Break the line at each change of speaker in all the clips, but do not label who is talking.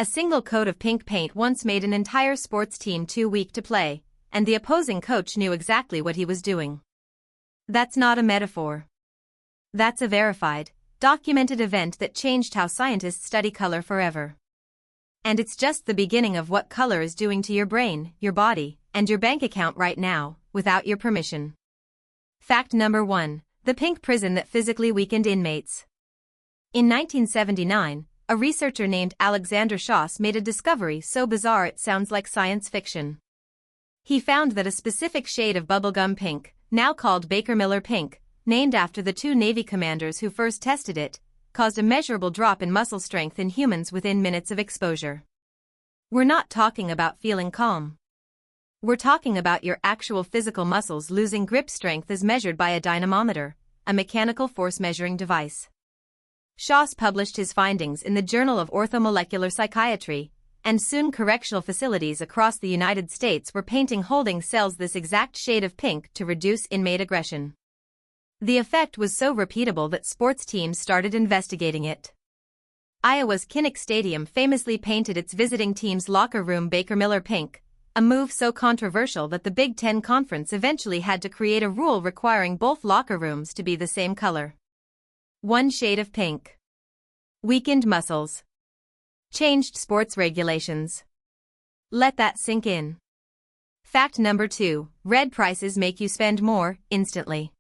A single coat of pink paint once made an entire sports team too weak to play, and the opposing coach knew exactly what he was doing. That's not a metaphor. That's a verified, documented event that changed how scientists study color forever. And it's just the beginning of what color is doing to your brain, your body, and your bank account right now, without your permission. Fact number 1. The pink prison that physically weakened inmates. In 1979, a researcher named Alexander Schoss made a discovery so bizarre it sounds like science fiction. He found that a specific shade of bubblegum pink, now called Baker-Miller pink, named after the two Navy commanders who first tested it, caused a measurable drop in muscle strength in humans within minutes of exposure. We're not talking about feeling calm. We're talking about your actual physical muscles losing grip strength as measured by a dynamometer, a mechanical force measuring device. Schoss published his findings in the Journal of Orthomolecular Psychiatry, and soon correctional facilities across the United States were painting holding cells this exact shade of pink to reduce inmate aggression. The effect was so repeatable that sports teams started investigating it. Iowa's Kinnick Stadium famously painted its visiting team's locker room Baker-Miller pink, a move so controversial that the Big Ten Conference eventually had to create a rule requiring both locker rooms to be the same color. One shade of pink. Weakened muscles. Changed sports regulations. Let that sink in. Fact number 2. Red prices make you spend more, instantly.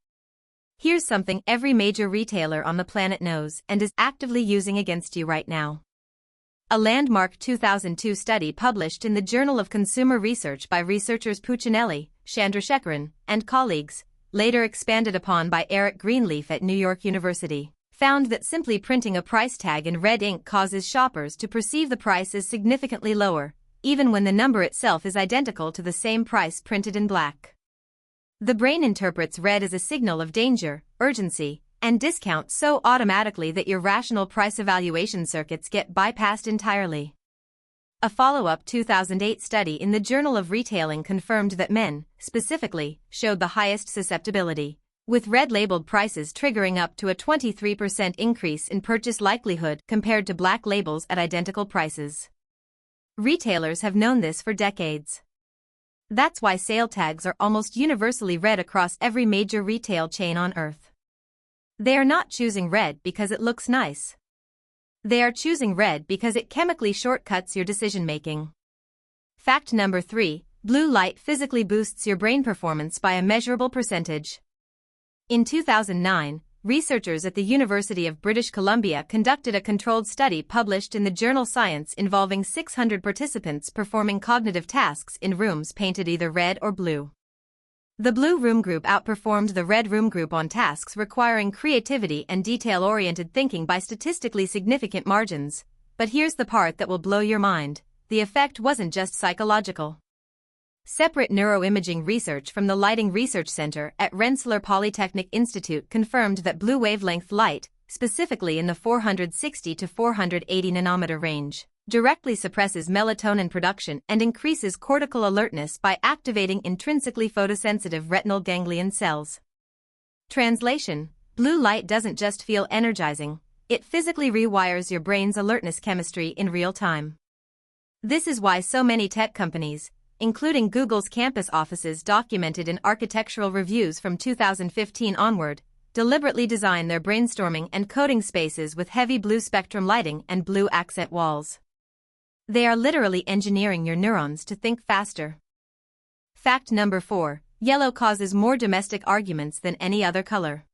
Here's something every major retailer on the planet knows and is actively using against you right now. A landmark 2002 study published in the Journal of Consumer Research by researchers Puccinelli, Chandrasekaran, and colleagues, later expanded upon by Eric Greenleaf at New York University, found that simply printing a price tag in red ink causes shoppers to perceive the price as significantly lower, even when the number itself is identical to the same price printed in black. The brain interprets red as a signal of danger, urgency, and discount so automatically that your rational price evaluation circuits get bypassed entirely. A follow-up 2008 study in the Journal of Retailing confirmed that men, specifically, showed the highest susceptibility, with red-labeled prices triggering up to a 23% increase in purchase likelihood compared to black labels at identical prices. Retailers have known this for decades. That's why sale tags are almost universally red across every major retail chain on Earth. They are not choosing red because it looks nice. They are choosing red because it chemically shortcuts your decision-making. Fact number 3. Blue light physically boosts your brain performance by a measurable percentage. In 2009, researchers at the University of British Columbia conducted a controlled study published in the journal Science involving 600 participants performing cognitive tasks in rooms painted either red or blue. The blue room group outperformed the red room group on tasks requiring creativity and detail-oriented thinking by statistically significant margins. But here's the part that will blow your mind: the effect wasn't just psychological. Separate neuroimaging research from the Lighting Research Center at Rensselaer Polytechnic Institute confirmed that blue wavelength light, specifically in the 460 to 480 nanometer range, directly suppresses melatonin production and increases cortical alertness by activating intrinsically photosensitive retinal ganglion cells. Translation: blue light doesn't just feel energizing, it physically rewires your brain's alertness chemistry in real time. This is why so many tech companies, including Google's campus offices documented in architectural reviews from 2015 onward, deliberately design their brainstorming and coding spaces with heavy blue spectrum lighting and blue accent walls. They are literally engineering your neurons to think faster. Fact number 4. Yellow causes more domestic arguments than any other color.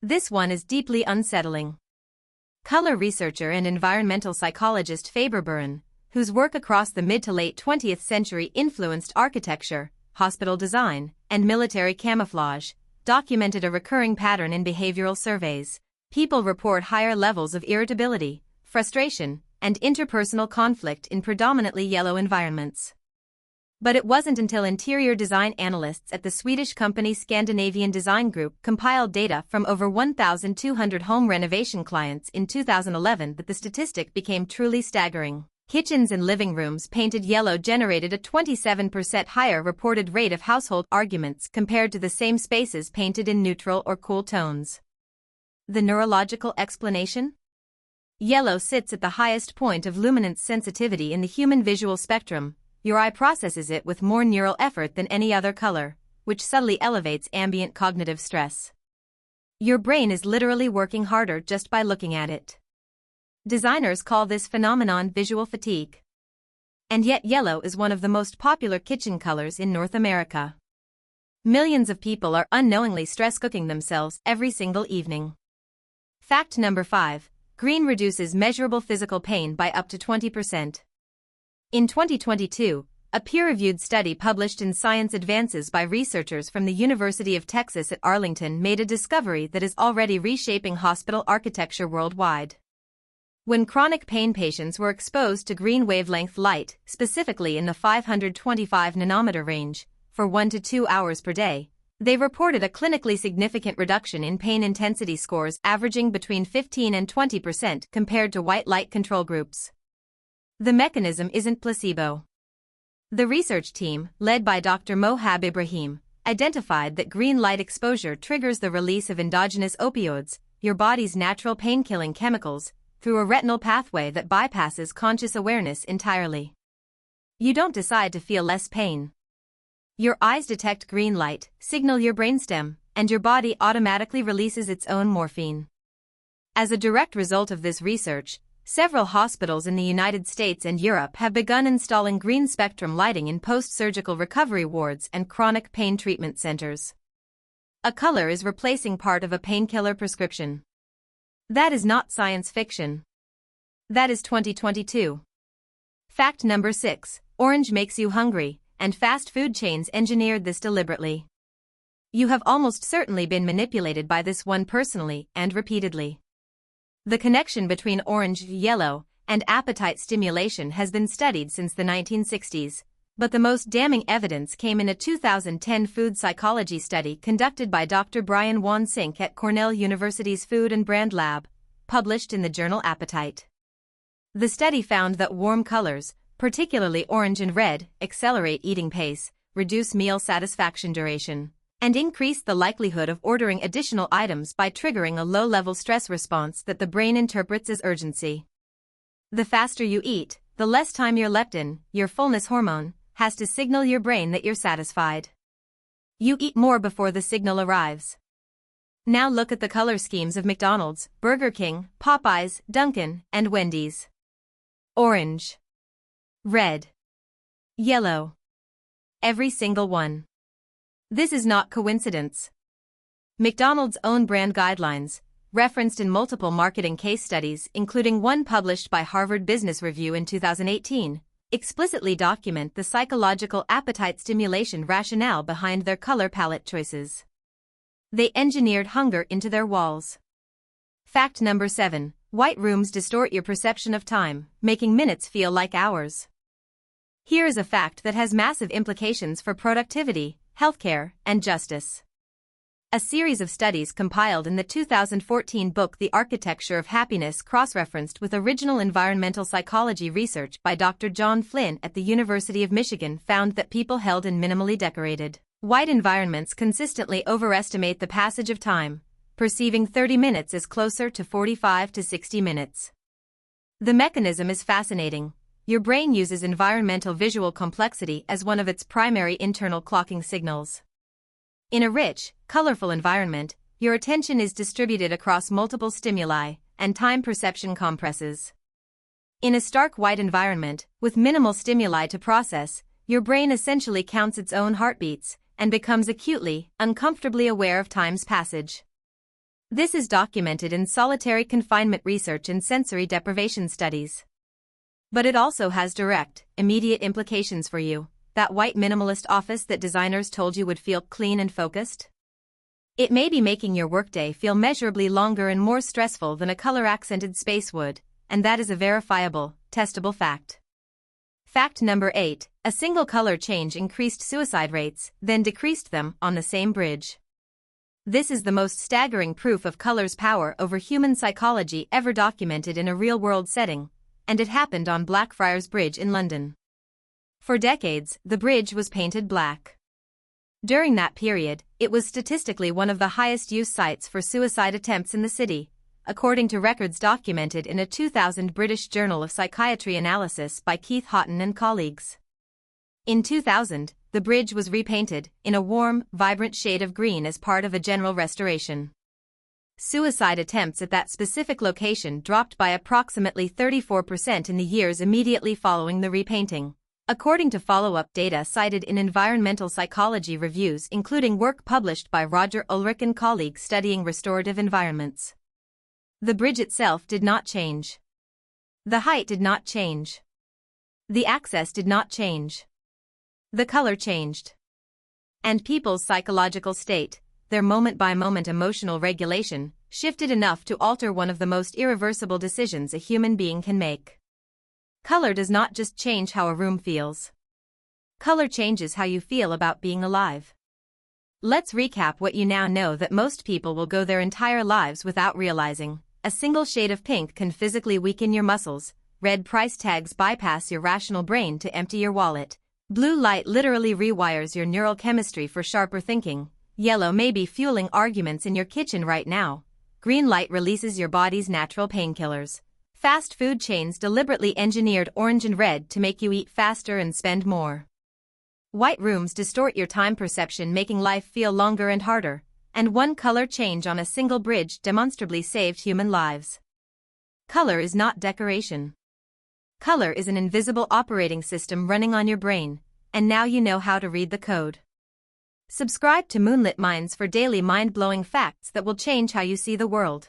This one is deeply unsettling. Color researcher and environmental psychologist Faber Buren, whose work across the mid to late 20th century influenced architecture, hospital design, and military camouflage, documented a recurring pattern in behavioral surveys. People report higher levels of irritability, frustration, and interpersonal conflict in predominantly yellow environments. But it wasn't until interior design analysts at the Swedish company Scandinavian Design Group compiled data from over 1,200 home renovation clients in 2011 that the statistic became truly staggering. Kitchens and living rooms painted yellow generated a 27% higher reported rate of household arguments compared to the same spaces painted in neutral or cool tones. The neurological explanation? Yellow sits at the highest point of luminance sensitivity in the human visual spectrum. Your eye processes it with more neural effort than any other color, which subtly elevates ambient cognitive stress. Your brain is literally working harder just by looking at it. Designers call this phenomenon visual fatigue. And yet yellow is one of the most popular kitchen colors in North America. Millions of people are unknowingly stress cooking themselves every single evening. Fact number 5. Green reduces measurable physical pain by up to 20%. In 2022, a peer-reviewed study published in Science Advances by researchers from the University of Texas at Arlington made a discovery that is already reshaping hospital architecture worldwide. When chronic pain patients were exposed to green wavelength light, specifically in the 525 nanometer range, for 1 to 2 hours per day, they reported a clinically significant reduction in pain intensity scores averaging between 15 and 20% compared to white light control groups. The mechanism isn't placebo. The research team, led by Dr. Mohab Ibrahim, identified that green light exposure triggers the release of endogenous opioids, your body's natural pain-killing chemicals, through a retinal pathway that bypasses conscious awareness entirely. You don't decide to feel less pain. Your eyes detect green light, signal your brainstem, and your body automatically releases its own morphine. As a direct result of this research, several hospitals in the United States and Europe have begun installing green spectrum lighting in post-surgical recovery wards and chronic pain treatment centers. A color is replacing part of a painkiller prescription. That is not science fiction. That is 2022. Fact number 6. Orange makes you hungry, and fast food chains engineered this deliberately. You have almost certainly been manipulated by this one personally and repeatedly. The connection between orange, yellow, and appetite stimulation has been studied since the 1960s, but the most damning evidence came in a 2010 food psychology study conducted by Dr. Brian Wansink at Cornell University's Food and Brand Lab, published in the journal Appetite. The study found that warm colors, particularly orange and red, accelerate eating pace, reduce meal satisfaction duration, and increase the likelihood of ordering additional items by triggering a low-level stress response that the brain interprets as urgency. The faster you eat, the less time your leptin, your fullness hormone, has to signal your brain that you're satisfied. You eat more before the signal arrives. Now look at the color schemes of McDonald's, Burger King, Popeyes, Dunkin', and Wendy's. Orange. Red. Yellow. Every single one. This is not coincidence. McDonald's own brand guidelines, referenced in multiple marketing case studies including one published by Harvard Business Review in 2018, explicitly document the psychological appetite stimulation rationale behind their color palette choices. They engineered hunger into their walls. Fact number 7. White rooms distort your perception of time, making minutes feel like hours. Here is a fact that has massive implications for productivity, healthcare, and justice. A series of studies compiled in the 2014 book The Architecture of Happiness cross-referenced with original environmental psychology research by Dr. John Flynn at the University of Michigan found that people held in minimally decorated, white environments consistently overestimate the passage of time, perceiving 30 minutes as closer to 45 to 60 minutes. The mechanism is fascinating. Your brain uses environmental visual complexity as one of its primary internal clocking signals. In a rich, colorful environment, your attention is distributed across multiple stimuli, and time perception compresses. In a stark white environment, with minimal stimuli to process, your brain essentially counts its own heartbeats, and becomes acutely, uncomfortably aware of time's passage. This is documented in solitary confinement research and sensory deprivation studies. But it also has direct, immediate implications for you. That white minimalist office that designers told you would feel clean and focused? It may be making your workday feel measurably longer and more stressful than a color-accented space would, and that is a verifiable, testable fact. Fact number 8. A single color change increased suicide rates, then decreased them on the same bridge. This is the most staggering proof of color's power over human psychology ever documented in a real-world setting, and it happened on Blackfriars Bridge in London. For decades, the bridge was painted black. During that period, it was statistically one of the highest use sites for suicide attempts in the city, according to records documented in a 2000 British Journal of Psychiatry analysis by Keith Houghton and colleagues. In 2000, the bridge was repainted in a warm, vibrant shade of green as part of a general restoration. Suicide attempts at that specific location dropped by approximately 34% in the years immediately following the repainting, according to follow-up data cited in environmental psychology reviews including work published by Roger Ulrich and colleagues studying restorative environments. The bridge itself did not change. The height did not change. The access did not change. The color changed. And people's psychological state, their moment-by-moment emotional regulation, shifted enough to alter one of the most irreversible decisions a human being can make. Color does not just change how a room feels. Color changes how you feel about being alive. Let's recap what you now know that most people will go their entire lives without realizing. A single shade of pink can physically weaken your muscles, red price tags bypass your rational brain to empty your wallet, blue light literally rewires your neural chemistry for sharper thinking, yellow may be fueling arguments in your kitchen right now, green light releases your body's natural painkillers. Fast food chains deliberately engineered orange and red to make you eat faster and spend more. White rooms distort your time perception, making life feel longer and harder, and one color change on a single bridge demonstrably saved human lives. Color is not decoration. Color is an invisible operating system running on your brain, and now you know how to read the code. Subscribe to Moonlit Minds for daily mind-blowing facts that will change how you see the world.